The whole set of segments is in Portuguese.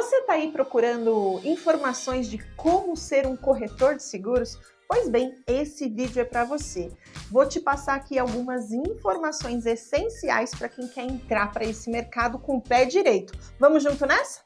Você está aí procurando informações de como ser um corretor de seguros? Pois bem, esse vídeo é para você. Vou te passar aqui algumas informações essenciais para quem quer entrar para esse mercado com o pé direito. Vamos junto nessa?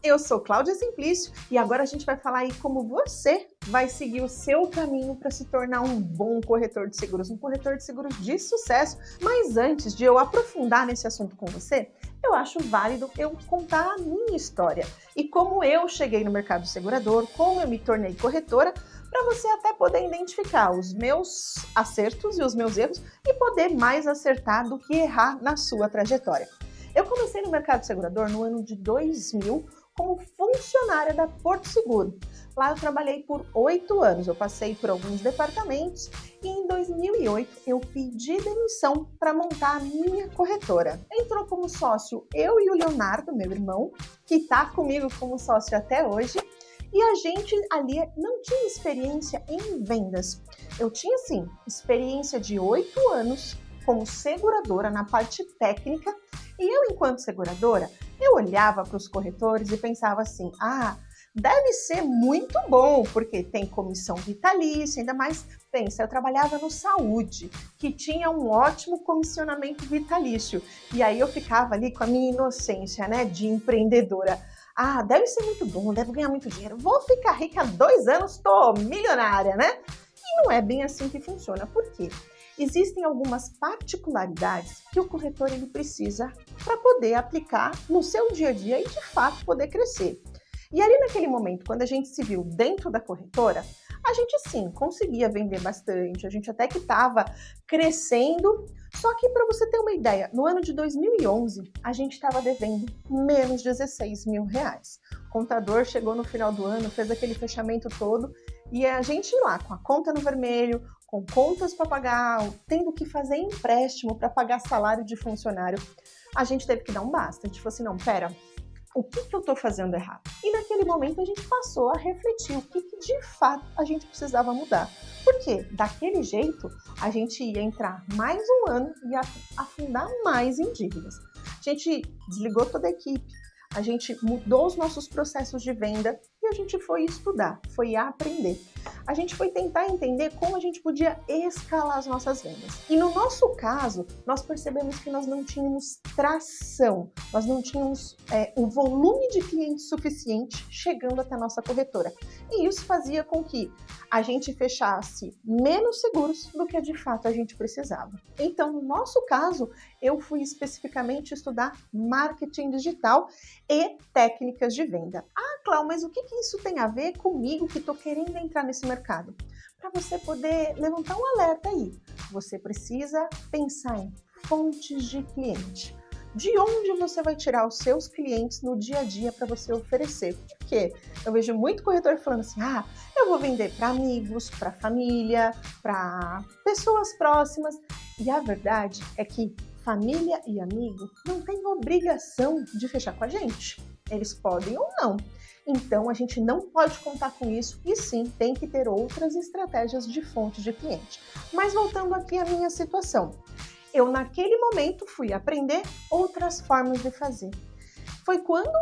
Eu sou Cláudia Simplício e agora a gente vai falar aí como você vai seguir o seu caminho para se tornar um bom corretor de seguros, um corretor de seguros de sucesso. Mas antes de eu aprofundar nesse assunto com você, eu acho válido eu contar a minha história e como eu cheguei no mercado segurador, como eu me tornei corretora, para você até poder identificar os meus acertos e os meus erros e poder mais acertar do que errar na sua trajetória. Eu comecei no mercado segurador no ano de 2000 como funcionária da Porto Seguro. Lá eu trabalhei por 8 anos, eu passei por alguns departamentos e em 2008 eu pedi demissão para montar a minha corretora. Entrou como sócio eu e o Leonardo, meu irmão, que está comigo como sócio até hoje, e a gente ali não tinha experiência em vendas. Eu tinha sim experiência de 8 anos como seguradora na parte técnica. E eu, enquanto seguradora, eu olhava para os corretores e pensava assim, deve ser muito bom, porque tem comissão vitalícia, ainda mais, pensa, eu trabalhava no Saúde, que tinha um ótimo comissionamento vitalício. E aí eu ficava ali com a minha inocência, né, de empreendedora. Deve ser muito bom, deve ganhar muito dinheiro, vou ficar rica há 2 anos, tô milionária, né? E não é bem assim que funciona. Por quê? Existem algumas particularidades que o corretor ele precisa para poder aplicar no seu dia a dia e, de fato, poder crescer. E ali naquele momento, quando a gente se viu dentro da corretora, a gente sim conseguia vender bastante, a gente até que estava crescendo. Só que para você ter uma ideia, no ano de 2011, a gente estava devendo menos de 16 mil reais. O contador chegou no final do ano, fez aquele fechamento todo e a gente lá com a conta no vermelho, com contas para pagar, tendo que fazer empréstimo para pagar salário de funcionário, a gente teve que dar um basta. A gente falou assim, não, pera, o que eu estou fazendo errado? E naquele momento a gente passou a refletir o que de fato a gente precisava mudar. Porque daquele jeito a gente ia entrar mais um ano e afundar mais em dívidas. A gente desligou toda a equipe, a gente mudou os nossos processos de venda e a gente foi estudar, foi aprender. A gente foi tentar entender como a gente podia escalar as nossas vendas. E no nosso caso, nós percebemos que nós não tínhamos tração, nós não tínhamos o volume de clientes suficiente chegando até a nossa corretora. E isso fazia com que a gente fechasse menos seguros do que de fato a gente precisava. Então, no nosso caso, eu fui especificamente estudar marketing digital e técnicas de venda. Cláudia, mas o que isso tem a ver comigo que estou querendo entrar nesse mercado? Para você poder levantar um alerta aí, você precisa pensar em fontes de cliente. De onde você vai tirar os seus clientes no dia a dia para você oferecer? Porque eu vejo muito corretor falando assim, eu vou vender para amigos, para família, para pessoas próximas. E a verdade é que família e amigo não têm obrigação de fechar com a gente. Eles podem ou não. Então, a gente não pode contar com isso e sim, tem que ter outras estratégias de fonte de cliente. Mas voltando aqui à minha situação, eu naquele momento fui aprender outras formas de fazer. Foi quando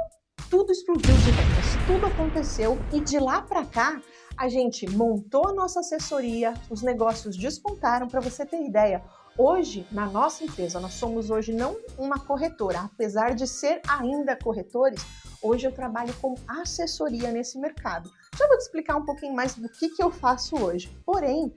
tudo explodiu de vendas, tudo aconteceu e de lá para cá, a gente montou a nossa assessoria, os negócios despontaram. Para você ter ideia, hoje, na nossa empresa, nós somos hoje não uma corretora, apesar de ser ainda corretores, hoje eu trabalho com assessoria nesse mercado. Já vou te explicar um pouquinho mais do que eu faço hoje. Porém,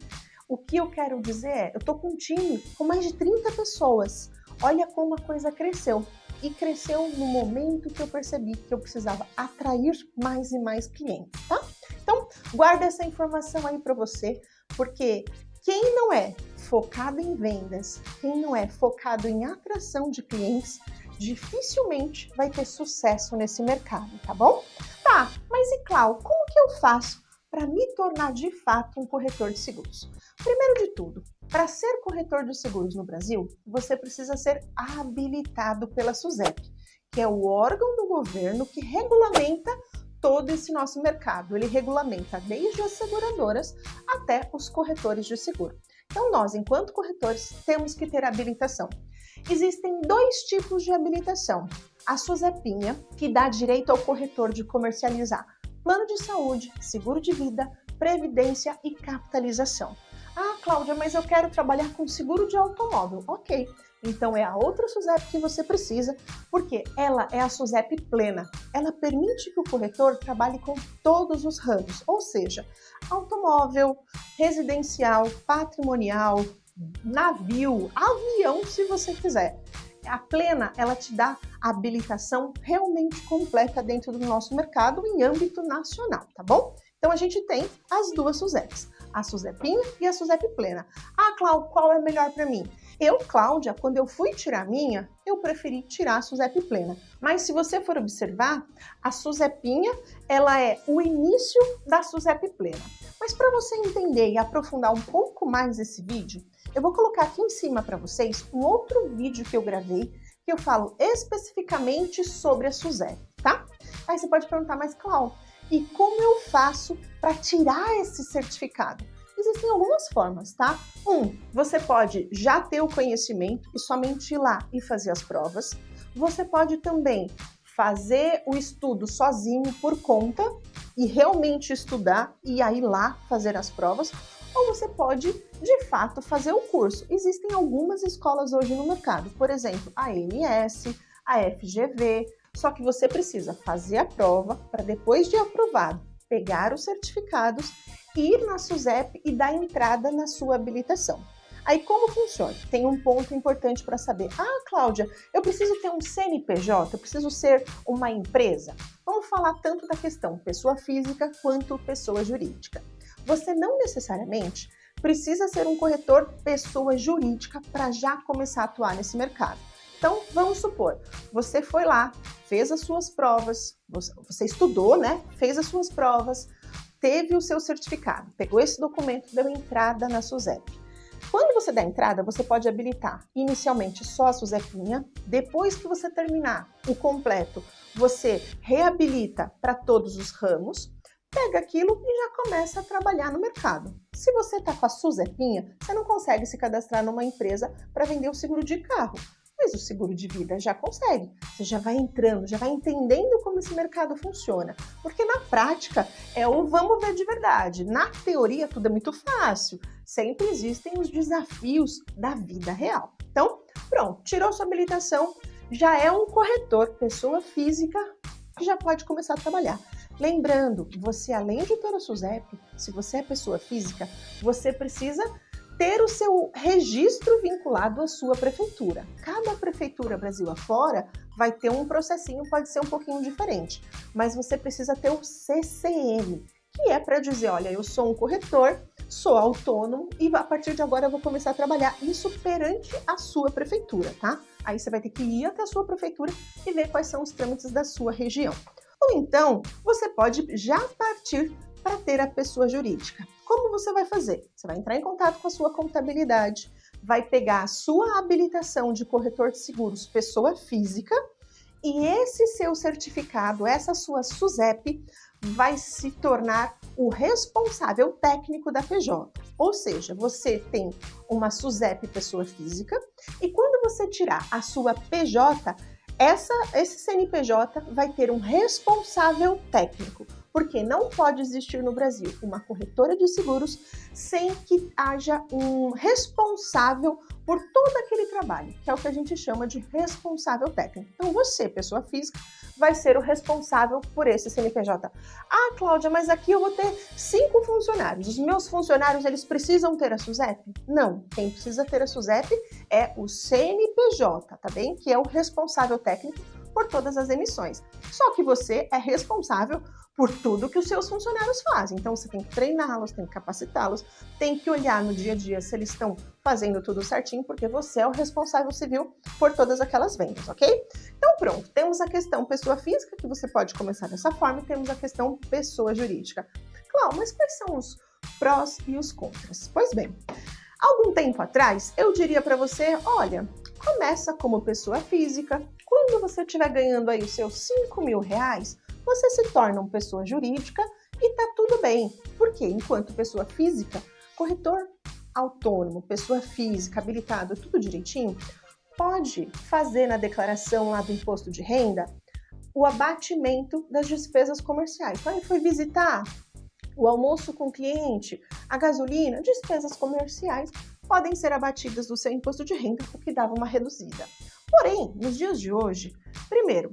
o que eu quero dizer é, eu estou com um time com mais de 30 pessoas. Olha como a coisa cresceu. E cresceu no momento que eu percebi que eu precisava atrair mais e mais clientes, tá? Então, guarda essa informação aí para você, porque quem não é focado em vendas, quem não é focado em atração de clientes, dificilmente vai ter sucesso nesse mercado, tá bom? Tá, mas e Cláudia, como que eu faço para me tornar de fato um corretor de seguros? Primeiro de tudo, para ser corretor de seguros no Brasil, você precisa ser habilitado pela SUSEP, que é o órgão do governo que regulamenta todo esse nosso mercado. Ele regulamenta desde as seguradoras até os corretores de seguro. Então, nós, enquanto corretores, temos que ter habilitação. Existem dois tipos de habilitação. A SUSEPinha, que dá direito ao corretor de comercializar plano de saúde, seguro de vida, previdência e capitalização. Ah, Cláudia, mas eu quero trabalhar com seguro de automóvel. Ok, então é a outra SUSEP que você precisa, porque ela é a SUSEP plena. Ela permite que o corretor trabalhe com todos os ramos, ou seja, automóvel, residencial, patrimonial, navio, avião, se você quiser. A plena, ela te dá a habilitação realmente completa dentro do nosso mercado em âmbito nacional, tá bom? Então, a gente tem as duas SUSEPs, a SUSEPinha e a SUSEP plena. Ah, Cláudia, qual é melhor para mim? Eu, Cláudia, quando eu fui tirar a minha, eu preferi tirar a SUSEP plena. Mas se você for observar, a SUSEPinha, ela é o início da SUSEP plena. Mas para você entender e aprofundar um pouco mais esse vídeo, eu vou colocar aqui em cima para vocês um outro vídeo que eu gravei, que eu falo especificamente sobre a SUSEP, tá? Aí você pode perguntar, mas Cláudia, e como eu faço para tirar esse certificado? Existem algumas formas, tá? Você pode já ter o conhecimento e somente ir lá e fazer as provas. Você pode também fazer o estudo sozinho por conta e realmente estudar e aí lá fazer as provas. Ou você pode, de fato, fazer o curso. Existem algumas escolas hoje no mercado, por exemplo, a ANS, a FGV, só que você precisa fazer a prova para depois de aprovado, pegar os certificados, ir na SUSEP e dar entrada na sua habilitação. Aí como funciona? Tem um ponto importante para saber. Ah, Cláudia, eu preciso ter um CNPJ, eu preciso ser uma empresa? Vamos falar tanto da questão pessoa física quanto pessoa jurídica. Você não necessariamente precisa ser um corretor pessoa jurídica para já começar a atuar nesse mercado. Então, vamos supor, você foi lá, fez as suas provas, você estudou, né? Fez as suas provas, teve o seu certificado, pegou esse documento, deu entrada na SUSEP. Quando você dá entrada, você pode habilitar inicialmente só a SUSEPinha, depois que você terminar o completo, você reabilita para todos os ramos, pega aquilo e já começa a trabalhar no mercado. Se você está com a SUSEPinha, você não consegue se cadastrar numa empresa para vender o seguro de carro. Mas o seguro de vida já consegue. Você já vai entrando, já vai entendendo como esse mercado funciona. Porque na prática é o vamos ver de verdade. Na teoria tudo é muito fácil. Sempre existem os desafios da vida real. Então, pronto, tirou sua habilitação, já é um corretor, pessoa física, que já pode começar a trabalhar. Lembrando, você além de ter a SUSEP, se você é pessoa física, você precisa ter o seu registro vinculado à sua prefeitura. Cada prefeitura Brasil afora vai ter um processinho, pode ser um pouquinho diferente, mas você precisa ter o CCM, que é para dizer, olha, eu sou um corretor, sou autônomo e a partir de agora eu vou começar a trabalhar isso perante a sua prefeitura, tá? Aí você vai ter que ir até a sua prefeitura e ver quais são os trâmites da sua região. Ou então, você pode já partir para ter a pessoa jurídica. Como você vai fazer? Você vai entrar em contato com a sua contabilidade, vai pegar a sua habilitação de corretor de seguros pessoa física e esse seu certificado, essa sua SUSEP, vai se tornar o responsável técnico da PJ. Ou seja, você tem uma SUSEP pessoa física e quando você tirar a sua PJ, esse CNPJ vai ter um responsável técnico, porque não pode existir no Brasil uma corretora de seguros sem que haja um responsável por todo aquele trabalho, que é o que a gente chama de responsável técnico. Então você, pessoa física, vai ser o responsável por esse CNPJ. Ah, Cláudia, mas aqui eu vou ter 5 funcionários. Os meus funcionários, eles precisam ter a SUSEP? Não, quem precisa ter a SUSEP é o CNPJ, tá bem? Que é o responsável técnico por todas as emissões. Só que você é responsável por tudo que os seus funcionários fazem. Então, você tem que treiná-los, tem que capacitá-los, tem que olhar no dia a dia se eles estão fazendo tudo certinho, porque você é o responsável civil por todas aquelas vendas, ok? Então, pronto, temos a questão pessoa física, que você pode começar dessa forma, e temos a questão pessoa jurídica. Cláudia, mas quais são os prós e os contras? Pois bem, algum tempo atrás, eu diria para você, olha, começa como pessoa física, quando você estiver ganhando aí os seus R$5.000, você se torna uma pessoa jurídica e tá tudo bem. Porque enquanto pessoa física, corretor autônomo, pessoa física, habilitado, tudo direitinho, pode fazer na declaração lá do imposto de renda o abatimento das despesas comerciais. Então, ele foi visitar o almoço com o cliente, a gasolina, despesas comerciais podem ser abatidas do seu imposto de renda, o que dava uma reduzida. Porém, nos dias de hoje, primeiro,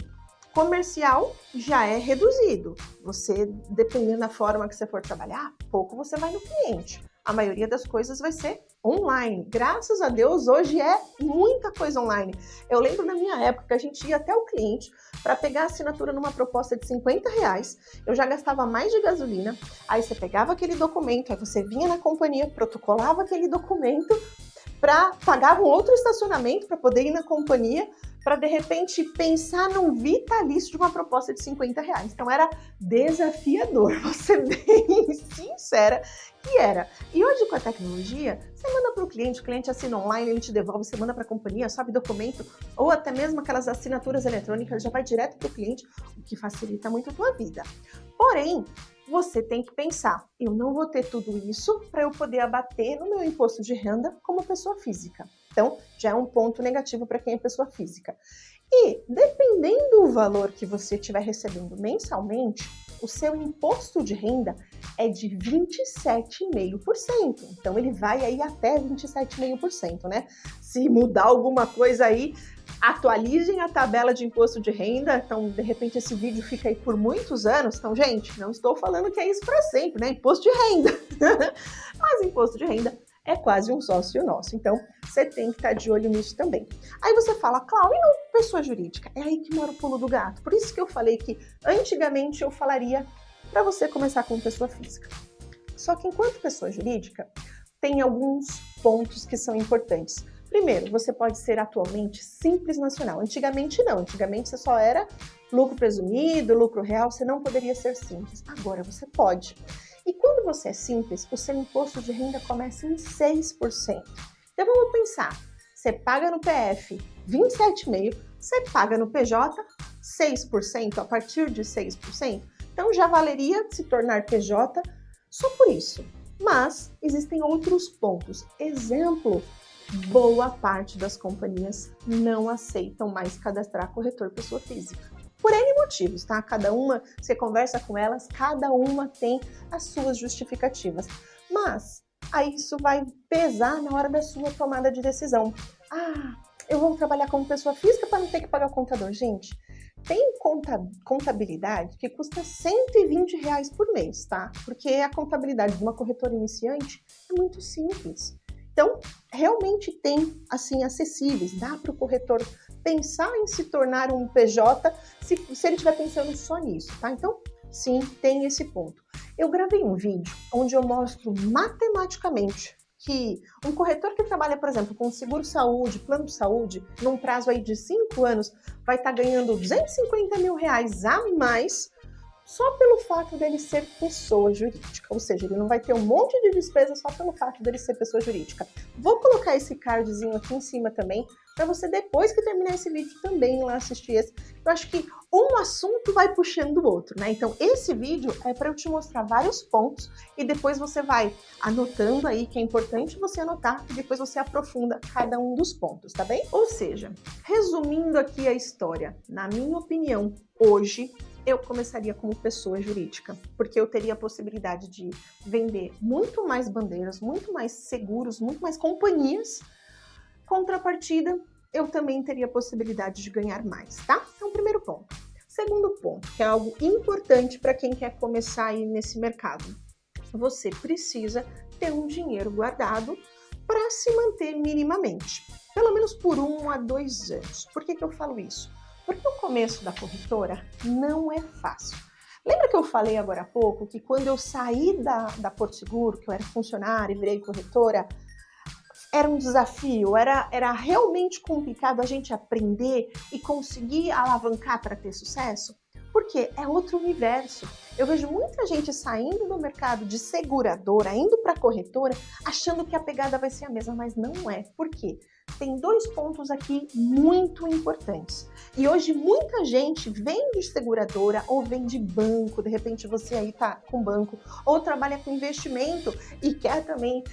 comercial já é reduzido. Você, dependendo da forma que você for trabalhar, pouco você vai no cliente. A maioria das coisas vai ser online. Graças a Deus, hoje é muita coisa online. Eu lembro na minha época que a gente ia até o cliente para pegar a assinatura numa proposta de R$ 50, eu já gastava mais de gasolina, aí você pegava aquele documento, aí você vinha na companhia, protocolava aquele documento, pagava um outro estacionamento para poder ir na companhia, para de repente pensar num vitalício de uma proposta de R$ 50. Então era desafiador, vou ser bem sincera que era. E hoje com a tecnologia, você manda para o cliente assina online, ele te devolve, você manda para a companhia, sobe documento, ou até mesmo aquelas assinaturas eletrônicas, já vai direto para o cliente, o que facilita muito a tua vida. Porém, você tem que pensar, eu não vou ter tudo isso para eu poder abater no meu imposto de renda como pessoa física. Então, já é um ponto negativo para quem é pessoa física. E, dependendo do valor que você estiver recebendo mensalmente, o seu imposto de renda é de 27,5%. Então, ele vai aí até 27,5%, né? Se mudar alguma coisa aí, atualizem a tabela de imposto de renda. Então, de repente, esse vídeo fica aí por muitos anos. Então, gente, não estou falando que é isso para sempre, né? Imposto de renda. Mas imposto de renda é quase um sócio nosso. Então, você tem que estar de olho nisso também. Aí você fala, Cláudia, e não pessoa jurídica? É aí que mora o pulo do gato. Por isso que eu falei que antigamente eu falaria para você começar com pessoa física. Só que enquanto pessoa jurídica, tem alguns pontos que são importantes. Primeiro, você pode ser atualmente simples nacional. Antigamente não. Antigamente você só era lucro presumido, lucro real, você não poderia ser simples. Agora você pode. E quando você é simples, o seu imposto de renda começa em 6%. Então vamos pensar, você paga no PF 27,5%, você paga no PJ 6%, a partir de 6%. Então já valeria se tornar PJ só por isso. Mas existem outros pontos. Exemplo, boa parte das companhias não aceitam mais cadastrar corretor pessoa física. Por N motivos, tá? Cada uma, você conversa com elas, cada uma tem as suas justificativas. Mas aí isso vai pesar na hora da sua tomada de decisão. Ah, eu vou trabalhar como pessoa física para não ter que pagar o contador. Gente, tem contabilidade que custa R$ 120 por mês, tá? Porque a contabilidade de uma corretora iniciante é muito simples. Então, realmente tem, assim, acessíveis. Dá para o corretor pensar em se tornar um PJ se ele estiver pensando só nisso, tá? Então, sim, tem esse ponto. Eu gravei um vídeo onde eu mostro matematicamente que um corretor que trabalha, por exemplo, com seguro-saúde, plano de saúde, num prazo aí de 5 anos, vai estar ganhando R$ 250 mil a mais só pelo fato dele ser pessoa jurídica, ou seja, ele não vai ter um monte de despesa só pelo fato dele ser pessoa jurídica. Vou colocar esse cardzinho aqui em cima também, para você depois que terminar esse vídeo também ir lá assistir esse. Eu acho que um assunto vai puxando o outro, né? Então esse vídeo é para eu te mostrar vários pontos e depois você vai anotando aí, que é importante você anotar, e depois você aprofunda cada um dos pontos, tá bem? Ou seja, resumindo aqui a história, na minha opinião, hoje eu começaria como pessoa jurídica, porque eu teria a possibilidade de vender muito mais bandeiras, muito mais seguros, muito mais companhias. Contrapartida, eu também teria a possibilidade de ganhar mais, tá? Então, primeiro ponto. Segundo ponto, que é algo importante para quem quer começar aí nesse mercado. Você precisa ter um dinheiro guardado para se manter minimamente, pelo menos por 1 a 2 anos. Por que eu falo isso? Porque o começo da corretora não é fácil. Lembra que eu falei agora há pouco que quando eu saí da Porto Seguro, que eu era funcionária e virei corretora, era um desafio, era realmente complicado a gente aprender e conseguir alavancar para ter sucesso? Porque é outro universo. Eu vejo muita gente saindo do mercado de seguradora, indo para corretora, achando que a pegada vai ser a mesma, mas não é. Por quê? tem dois pontos aqui muito importantes. E hoje muita gente vem de seguradora ou vem de banco, de repente você aí tá com banco, ou trabalha com investimento e quer também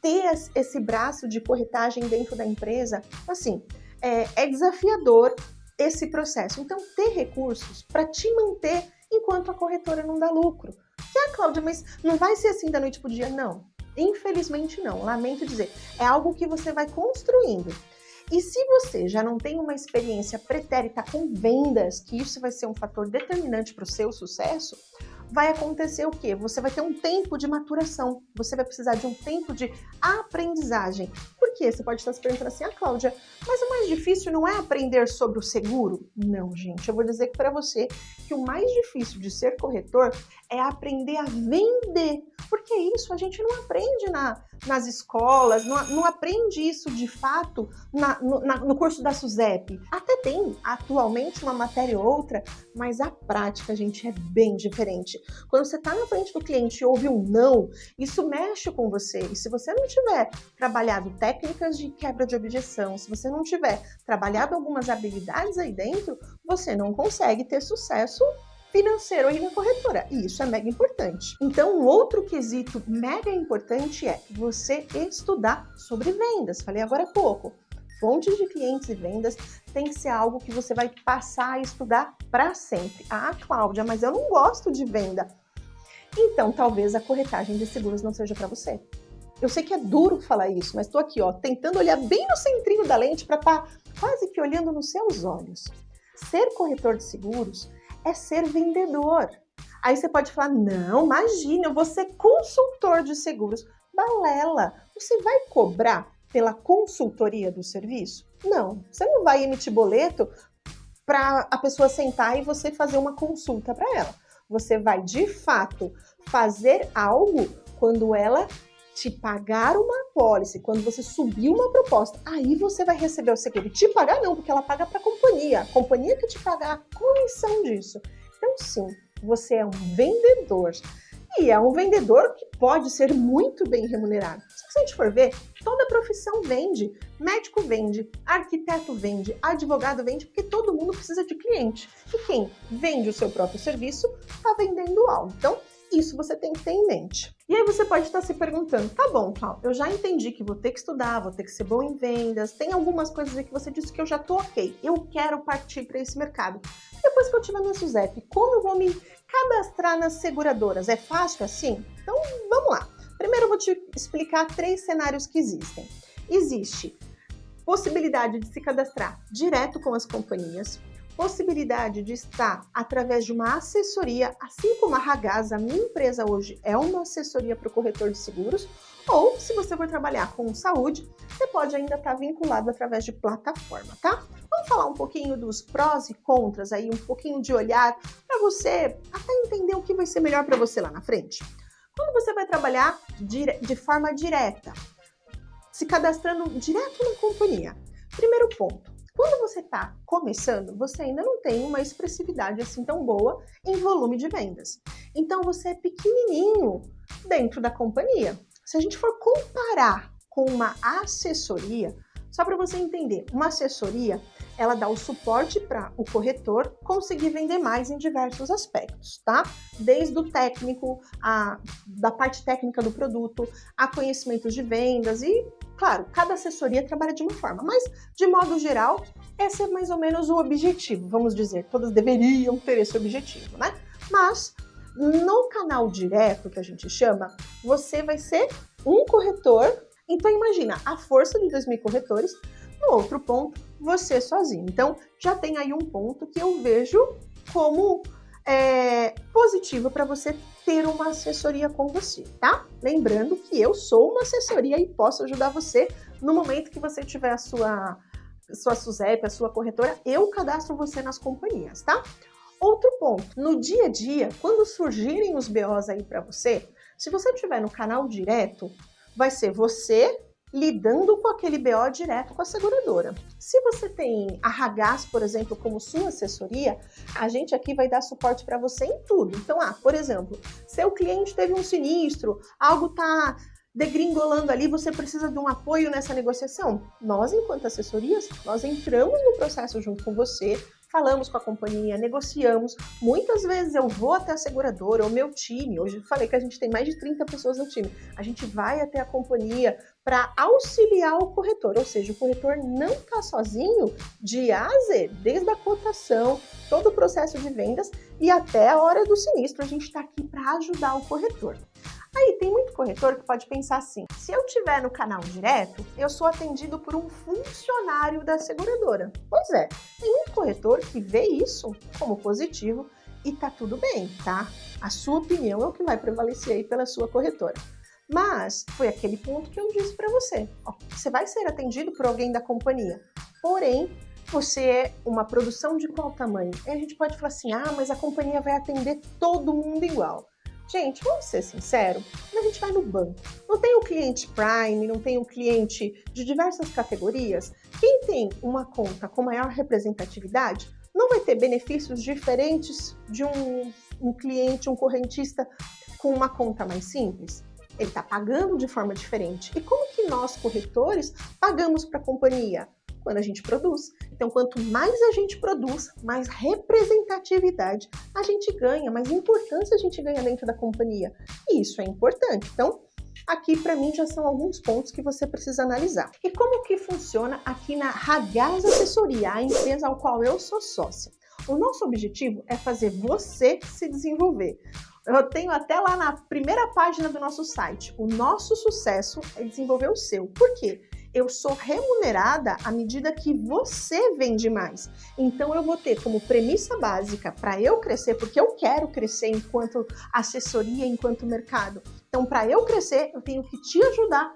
ter esse braço de corretagem dentro da empresa. Assim, é desafiador esse processo. Então, ter recursos para te manter enquanto a corretora não dá lucro. Cláudia, mas não vai ser assim da noite pro dia? Não. Infelizmente não. Lamento dizer. É algo que você vai construindo. E se você já não tem uma experiência pretérita com vendas, que isso vai ser um fator determinante para o seu sucesso, vai acontecer o quê? Você vai ter um tempo de maturação, você vai precisar de um tempo de aprendizagem. Por quê? Você pode estar se perguntando assim, Cláudia, mas o mais difícil não é aprender sobre o seguro? Não, gente, eu vou dizer para você que o mais difícil de ser corretor é aprender a vender, porque isso a gente não aprende nas escolas, não aprende isso de fato no curso da SUSEP. Até tem atualmente uma matéria ou outra, mas a prática, gente, é bem diferente. Quando você está na frente do cliente e ouve um não, isso mexe com você. E se você não tiver trabalhado técnicas de quebra de objeção, se você não tiver trabalhado algumas habilidades aí dentro, você não consegue ter sucesso financeiro aí na corretora. E isso é mega importante. Então, um outro quesito mega importante é você estudar sobre vendas. Falei agora há pouco. Fontes de clientes e vendas tem que ser algo que você vai passar a estudar para sempre. Ah, Cláudia, mas eu não gosto de venda. Então, talvez a corretagem de seguros não seja para você. Eu sei que é duro falar isso, mas estou aqui, tentando olhar bem no centrinho da lente para estar quase que olhando nos seus olhos. Ser corretor de seguros é ser vendedor. Aí você pode falar, não, imagina, eu vou ser consultor de seguros. Balela, você vai cobrar pela consultoria do serviço? Não, você não vai emitir boleto para a pessoa sentar e você fazer uma consulta para ela. Você vai, de fato, fazer algo quando ela te pagar uma apólice, quando você subir uma proposta, aí você vai receber o seguro. Te pagar não, porque ela paga para a companhia que te pagar a comissão disso. Então, sim, você é um vendedor. E é um vendedor que pode ser muito bem remunerado. Se a gente for ver, toda profissão vende. Médico vende, arquiteto vende, advogado vende, porque todo mundo precisa de cliente. E quem vende o seu próprio serviço está vendendo algo. Então, isso você tem que ter em mente. E aí você pode estar se perguntando, tá bom, Cláudia, eu já entendi que vou ter que estudar, vou ter que ser bom em vendas, tem algumas coisas aí que você disse que eu já tô ok, eu quero partir para esse mercado. Depois que eu tiver na SUSEP, como eu vou me cadastrar nas seguradoras? É fácil assim? Então, vamos lá. Primeiro eu vou te explicar 3 cenários que existem. Existe possibilidade de se cadastrar direto com as companhias, possibilidade de estar através de uma assessoria, assim como a Ragaz, a minha empresa hoje é uma assessoria para o corretor de seguros, ou se você for trabalhar com saúde, você pode ainda estar vinculado através de plataforma, tá? Vamos falar um pouquinho dos prós e contras aí, um pouquinho de olhar para você até entender o que vai ser melhor para você lá na frente. Quando você vai trabalhar de forma direta, se cadastrando direto na companhia, primeiro ponto, quando você está começando, você ainda não tem uma expressividade assim tão boa em volume de vendas. Então, você é pequenininho dentro da companhia. Se a gente for comparar com uma assessoria, só para você entender, uma assessoria, ela dá o suporte para o corretor conseguir vender mais em diversos aspectos, tá? Desde o técnico, da parte técnica do produto, a conhecimentos de vendas e, claro, cada assessoria trabalha de uma forma, mas, de modo geral, esse é mais ou menos o objetivo, vamos dizer, todas deveriam ter esse objetivo, né? Mas, no canal direto, que a gente chama, você vai ser um corretor. Então, imagina, a força de 2.000 corretores, no outro ponto, você sozinho. Então, já tem aí um ponto que eu vejo como positivo para você ter uma assessoria com você, tá? Lembrando que eu sou uma assessoria e posso ajudar você no momento que você tiver a sua SUSEP, a sua corretora, eu cadastro você nas companhias, tá? Outro ponto, no dia a dia, quando surgirem os BOs aí para você, se você estiver no canal direto, vai ser você lidando com aquele BO direto com a seguradora. Se você tem a Ragaz, por exemplo, como sua assessoria, a gente aqui vai dar suporte para você em tudo. Então, por exemplo, seu cliente teve um sinistro, algo tá degringolando ali, você precisa de um apoio nessa negociação? Nós, enquanto assessorias, nós entramos no processo junto com você, falamos com a companhia, negociamos. Muitas vezes eu vou até a seguradora, ou meu time, hoje eu falei que a gente tem mais de 30 pessoas no time, a gente vai até a companhia para auxiliar o corretor, ou seja, o corretor não está sozinho de A a Z, desde a cotação, todo o processo de vendas e até a hora do sinistro, a gente está aqui para ajudar o corretor. Aí tem muito corretor que pode pensar assim, se eu estiver no canal direto, eu sou atendido por um funcionário da seguradora. Pois é, tem muito corretor que vê isso como positivo e tá tudo bem, tá? A sua opinião é o que vai prevalecer aí pela sua corretora. Mas foi aquele ponto que eu disse para você. Ó, você vai ser atendido por alguém da companhia, porém, você é uma produção de qual tamanho? Aí a gente pode falar assim, mas a companhia vai atender todo mundo igual. Gente, vamos ser sinceros, quando a gente vai no banco, não tem o cliente Prime, não tem o cliente de diversas categorias. Quem tem uma conta com maior representatividade não vai ter benefícios diferentes de um cliente, um correntista com uma conta mais simples. Ele está pagando de forma diferente. E como que nós, corretores, pagamos para a companhia? Quando a gente produz. Então, quanto mais a gente produz, mais representatividade a gente ganha, mais importância a gente ganha dentro da companhia. E isso é importante. Então, aqui para mim já são alguns pontos que você precisa analisar. E como que funciona aqui na Ragaz Assessoria, a empresa ao qual eu sou sócia? O nosso objetivo é fazer você se desenvolver. Eu tenho até lá na primeira página do nosso site, o nosso sucesso é desenvolver o seu. Por quê? Eu sou remunerada à medida que você vende mais. Então, eu vou ter como premissa básica para eu crescer, porque eu quero crescer enquanto assessoria, enquanto mercado. Então, para eu crescer, eu tenho que te ajudar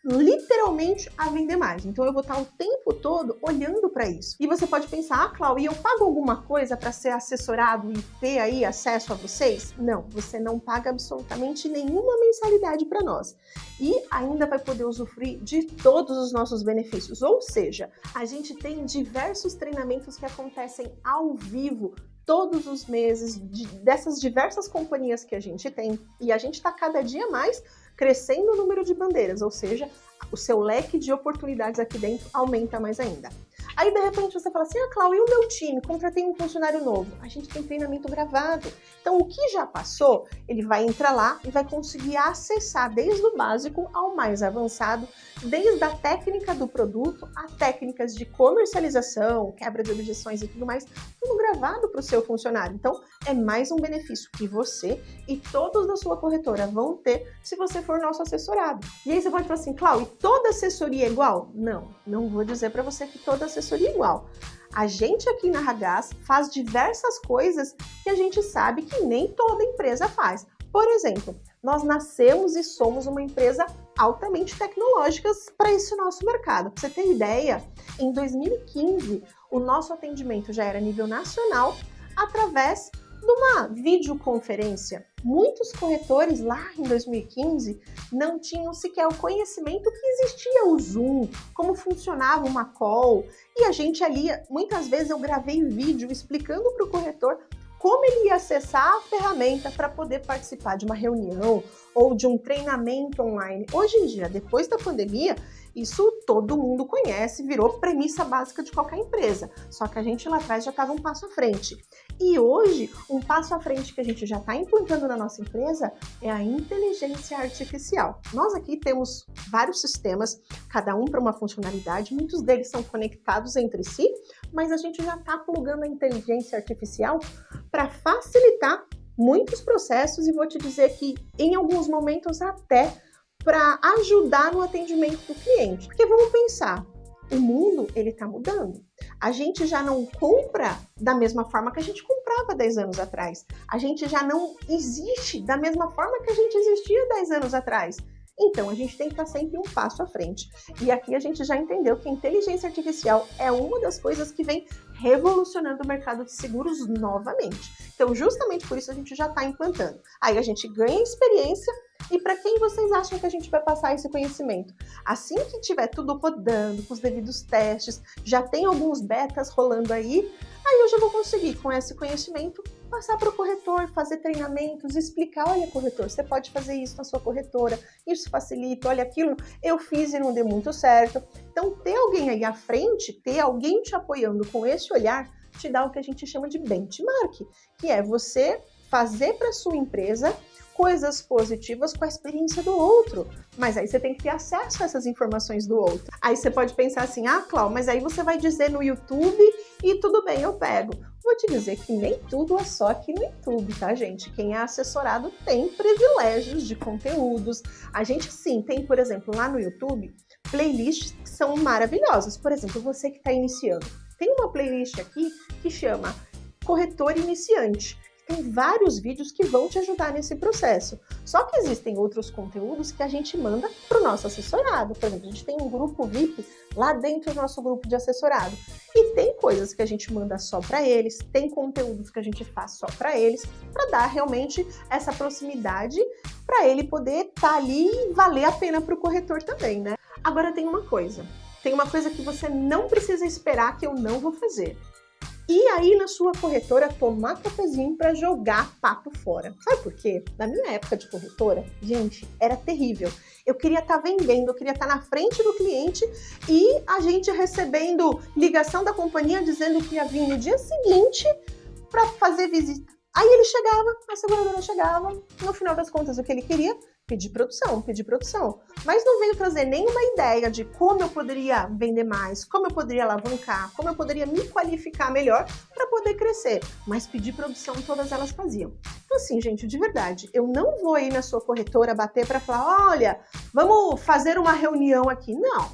literalmente a vender mais. Então eu vou estar o tempo todo olhando para isso. E você pode pensar, Cláudia, eu pago alguma coisa para ser assessorado e ter aí acesso a vocês? Não, você não paga absolutamente nenhuma mensalidade para nós. E ainda vai poder usufruir de todos os nossos benefícios. Ou seja, a gente tem diversos treinamentos que acontecem ao vivo todos os meses, dessas diversas companhias que a gente tem. E a gente está cada dia mais crescendo o número de bandeiras, ou seja, o seu leque de oportunidades aqui dentro aumenta mais ainda. Aí, de repente, você fala assim, Cláudia, e o meu time? Contratei um funcionário novo. A gente tem treinamento gravado. Então, o que já passou, ele vai entrar lá e vai conseguir acessar desde o básico ao mais avançado, desde a técnica do produto a técnicas de comercialização, quebra de objeções e tudo mais, tudo gravado para o seu funcionário. Então, é mais um benefício que você e todos da sua corretora vão ter se você for nosso assessorado. E aí você pode falar assim, Cláudia, toda assessoria é igual? Não, não vou dizer para você que toda assessoria é igual. A gente aqui na Ragaz faz diversas coisas que a gente sabe que nem toda empresa faz. Por exemplo, nós nascemos e somos uma empresa altamente tecnológica para esse nosso mercado. Para você ter ideia, em 2015, o nosso atendimento já era a nível nacional através de uma videoconferência. Muitos corretores lá em 2015 não tinham sequer o conhecimento que existia o Zoom, como funcionava uma call. E a gente ali, muitas vezes eu gravei vídeo explicando para o corretor como ele ia acessar a ferramenta para poder participar de uma reunião ou de um treinamento online. Hoje em dia, depois da pandemia, isso todo mundo conhece, virou premissa básica de qualquer empresa. Só que a gente lá atrás já estava um passo à frente. E hoje, um passo à frente que a gente já está implantando na nossa empresa é a inteligência artificial. Nós aqui temos vários sistemas, cada um para uma funcionalidade, muitos deles são conectados entre si, mas a gente já está plugando a inteligência artificial para facilitar muitos processos e vou te dizer que em alguns momentos até para ajudar no atendimento do cliente. Porque vamos pensar, o mundo ele está mudando. A gente já não compra da mesma forma que a gente comprava 10 anos atrás. A gente já não existe da mesma forma que a gente existia 10 anos atrás. Então, a gente tem que estar sempre um passo à frente. E aqui a gente já entendeu que a inteligência artificial é uma das coisas que vem revolucionando o mercado de seguros novamente. Então, justamente por isso a gente já está implantando. Aí a gente ganha experiência. E para quem vocês acham que a gente vai passar esse conhecimento? Assim que tiver tudo rodando, com os devidos testes, já tem alguns betas rolando aí eu já vou conseguir, com esse conhecimento, passar para o corretor, fazer treinamentos, explicar, olha corretor, você pode fazer isso na sua corretora, isso facilita, olha aquilo, eu fiz e não deu muito certo. Então ter alguém aí à frente, ter alguém te apoiando com esse olhar, te dá o que a gente chama de benchmark, que é você fazer para sua empresa coisas positivas com a experiência do outro. Mas aí você tem que ter acesso a essas informações do outro. Aí você pode pensar assim, Cláudia, mas aí você vai dizer no YouTube e tudo bem, eu pego. Vou te dizer que nem tudo é só aqui no YouTube, tá, gente? Quem é assessorado tem privilégios de conteúdos. A gente sim tem, por exemplo, lá no YouTube, playlists que são maravilhosas. Por exemplo, você que está iniciando. Tem uma playlist aqui que chama Corretor Iniciante. Tem vários vídeos que vão te ajudar nesse processo. Só que existem outros conteúdos que a gente manda para o nosso assessorado. Por exemplo, a gente tem um grupo VIP lá dentro do nosso grupo de assessorado. E tem coisas que a gente manda só para eles, tem conteúdos que a gente faz só para eles, para dar realmente essa proximidade para ele poder estar ali e valer a pena para o corretor também, né? Agora tem uma coisa que você não precisa esperar que eu não vou fazer. E aí na sua corretora tomar cafezinho para jogar papo fora. Sabe por quê? Na minha época de corretora, gente, era terrível. Eu queria estar vendendo, eu queria estar na frente do cliente e a gente recebendo ligação da companhia dizendo que ia vir no dia seguinte para fazer visita. Aí ele chegava, a seguradora chegava, no final das contas o que ele queria? Pedir produção. Mas não veio trazer nenhuma ideia de como eu poderia vender mais, como eu poderia alavancar, como eu poderia me qualificar melhor para poder crescer. Mas pedir produção todas elas faziam. Então assim, gente, de verdade, eu não vou ir na sua corretora bater para falar, olha, vamos fazer uma reunião aqui. Não.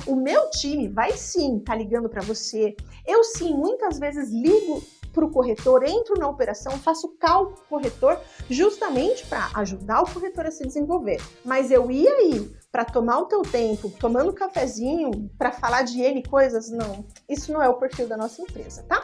O meu time vai sim estar ligando para você. Eu sim, muitas vezes ligo para o corretor, entro na operação, faço cálculo corretor justamente para ajudar o corretor a se desenvolver. Mas eu ia aí para tomar o teu tempo, tomando um cafezinho, para falar de N coisas, não. Isso não é o perfil da nossa empresa, tá?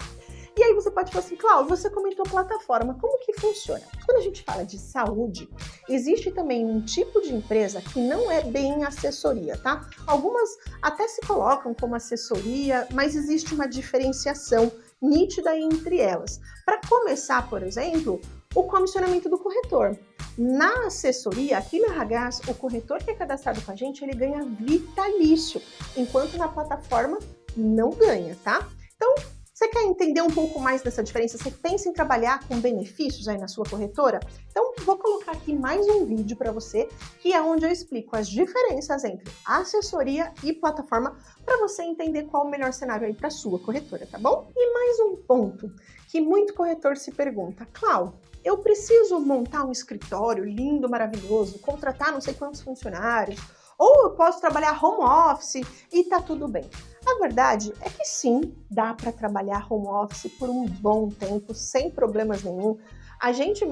E aí você pode falar assim, Cláudia, você comentou plataforma, como que funciona? Quando a gente fala de saúde, existe também um tipo de empresa que não é bem assessoria, tá? Algumas até se colocam como assessoria, mas existe uma diferenciação nítida entre elas. Para começar, por exemplo, o comissionamento do corretor. Na assessoria, aqui na Ragaz, o corretor que é cadastrado com a gente, ele ganha vitalício, enquanto na plataforma não ganha, tá? Então, você quer entender um pouco mais dessa diferença? Você pensa em trabalhar com benefícios aí na sua corretora? Então, vou colocar aqui mais um vídeo para você, que é onde eu explico as diferenças entre assessoria e plataforma, para você entender qual o melhor cenário aí para sua corretora, tá bom? E mais um ponto que muito corretor se pergunta, Cláudia, eu preciso montar um escritório lindo, maravilhoso, contratar não sei quantos funcionários, ou eu posso trabalhar home office e tá tudo bem. A verdade é que sim, dá para trabalhar home office por um bom tempo, sem problemas nenhum. A gente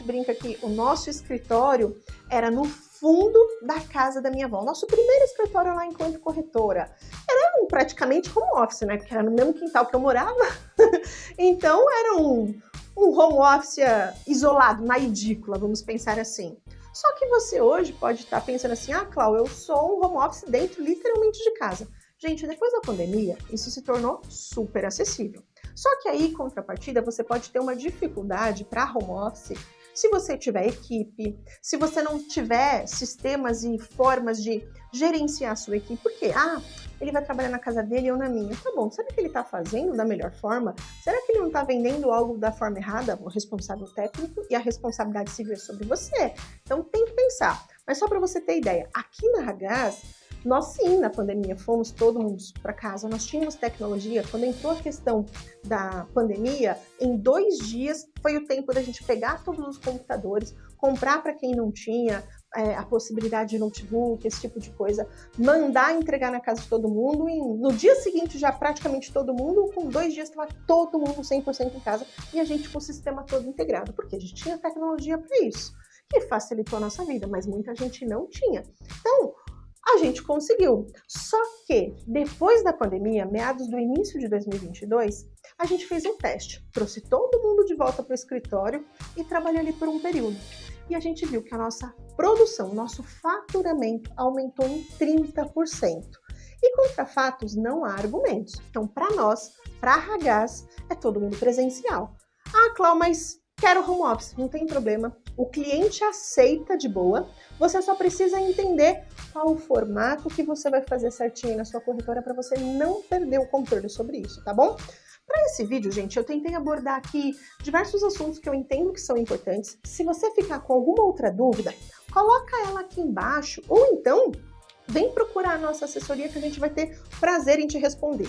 brinca que o nosso escritório era no fundo da casa da minha avó. Nosso primeiro escritório lá enquanto corretora. Era praticamente home office, né? Porque era no mesmo quintal que eu morava. Então era um home office isolado, na edícula, vamos pensar assim. Só que você hoje pode estar pensando assim, Cláudia, eu sou um home office dentro literalmente de casa. Gente, depois da pandemia, isso se tornou super acessível. Só que aí, em contrapartida, você pode ter uma dificuldade para home office se você tiver equipe, se você não tiver sistemas e formas de gerenciar a sua equipe. Por quê? Ele vai trabalhar na casa dele e eu na minha. Tá bom, será que ele está fazendo da melhor forma? Será que ele não está vendendo algo da forma errada? O responsável técnico e a responsabilidade civil é sobre você. Então tem que pensar. Mas só para você ter ideia, aqui na Ragaz, nós sim, na pandemia, fomos todo mundo para casa, nós tínhamos tecnologia. Quando entrou a questão da pandemia, em 2 dias foi o tempo da gente pegar todos os computadores, comprar para quem não tinha a possibilidade de notebook, esse tipo de coisa, mandar entregar na casa de todo mundo e no dia seguinte já praticamente todo mundo, com 2 dias estava todo mundo 100% em casa e a gente com o sistema todo integrado, porque a gente tinha tecnologia para isso, que facilitou a nossa vida, mas muita gente não tinha. Então, a gente conseguiu. Só que depois da pandemia, meados do início de 2022, a gente fez um teste, trouxe todo mundo de volta para o escritório e trabalhou ali por um período. E a gente viu que a nossa produção, nosso faturamento aumentou em 30%. E contra fatos não há argumentos. Então, para nós, para a Ragaz, é todo mundo presencial. Ah, Clau, mas quero home office. Não tem problema. O cliente aceita de boa. Você só precisa entender qual o formato que você vai fazer certinho na sua corretora para você não perder o controle sobre isso, tá bom? Para esse vídeo, gente, eu tentei abordar aqui diversos assuntos que eu entendo que são importantes. Se você ficar com alguma outra dúvida, coloca ela aqui embaixo ou então vem procurar a nossa assessoria que a gente vai ter prazer em te responder.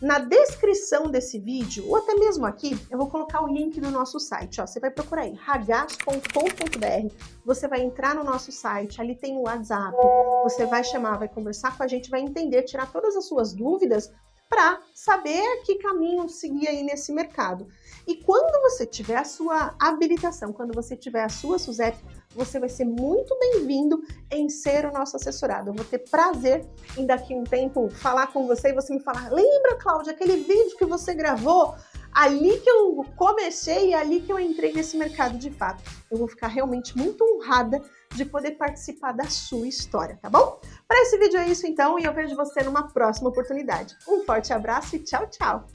Na descrição desse vídeo, ou até mesmo aqui, eu vou colocar o link do nosso site. Ó, você vai procurar aí, ragaz.com.br, você vai entrar no nosso site, ali tem o WhatsApp, você vai chamar, vai conversar com a gente, vai entender, tirar todas as suas dúvidas para saber que caminho seguir aí nesse mercado. E quando você tiver a sua habilitação, quando você tiver a sua SUSEP, você vai ser muito bem-vindo em ser o nosso assessorado. Eu vou ter prazer em daqui a um tempo falar com você e você me falar: lembra, Cláudia, aquele vídeo que você gravou? Ali que eu comecei e ali que eu entrei nesse mercado de fato. Eu vou ficar realmente muito honrada de poder participar da sua história, tá bom? Para esse vídeo é isso então e eu vejo você numa próxima oportunidade. Um forte abraço e tchau, tchau!